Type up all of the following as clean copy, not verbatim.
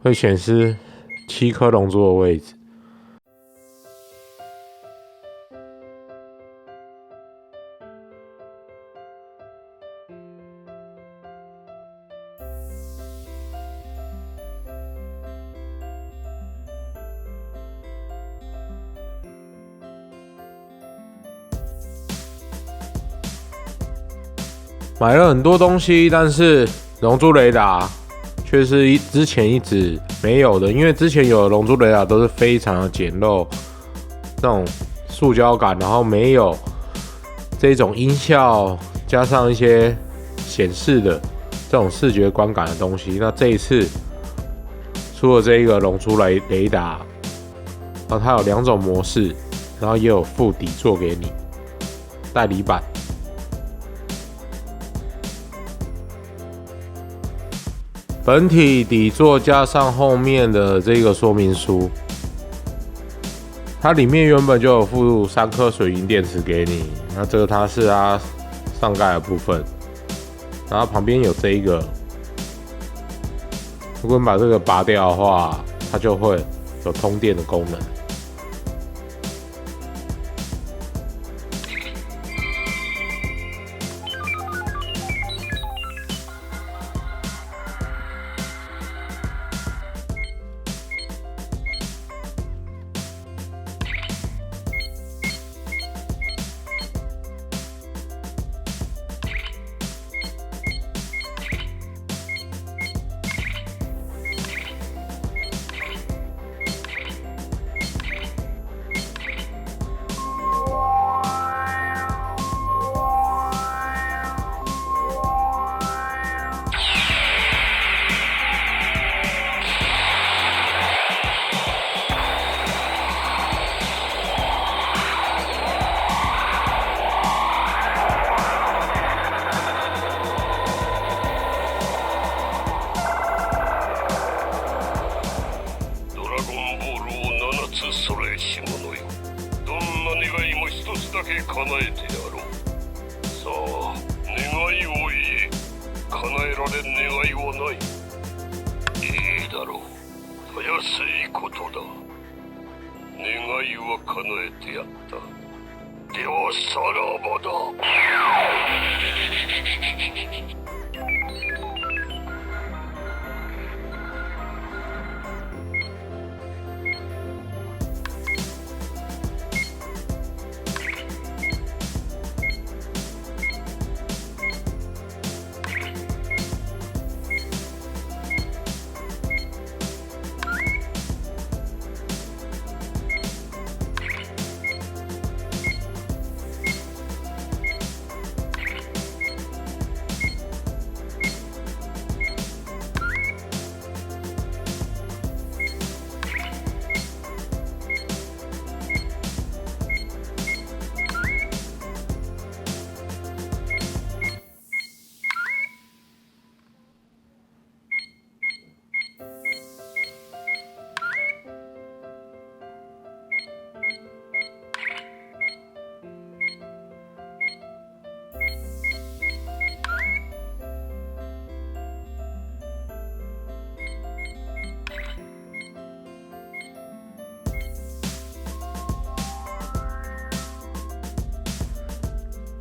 会显示7颗龙珠的位置。买了很多东西，但是龙珠雷达却是之前一直没有的，因为之前有的龙珠雷达都是非常的简陋，那种塑胶感，然后没有这种音效加上一些显示的这种视觉观感的东西。那这一次出了这一个龙珠雷达，然后它有2种模式，然后也有附底座给你代理版。本体底座加上后面的这个说明书，它里面原本就有附3颗水银电池给你，那这个它是它上盖的部分，然后旁边有这一个，如果你把这个拔掉的话，它就会有通电的功能。叶てやろう。さあ、願いを言え。叶えられん願いはない。いいだろう。たやすいことだ。願いは叶えてやった。ではさらばだ。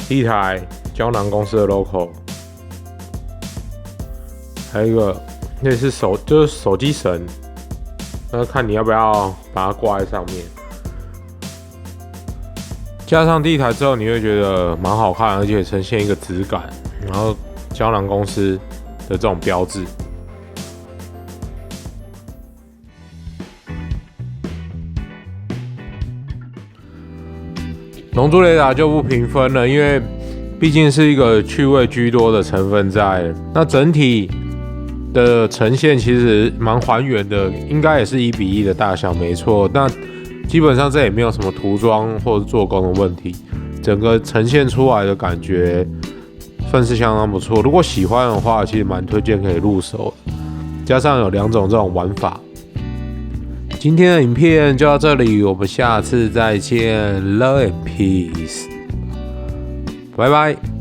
一台胶囊公司的 logo， 还有一个类似就是手机绳，那看你要不要把它挂在上面。加上第一台之后，你会觉得蛮好看，而且呈现一个质感，然后胶囊公司的这种标志。龙珠雷达就不评分了，因为毕竟是一个趣味居多的成分在。那整体的呈现其实蛮还原的，应该也是1:1的大小，没错。那基本上这也没有什么涂装或者做工的问题，整个呈现出来的感觉算是相当不错。如果喜欢的话，其实蛮推荐可以入手的，加上有2种这种玩法。今天的影片就到这里，我们下次再见 ，Love and Peace，拜拜。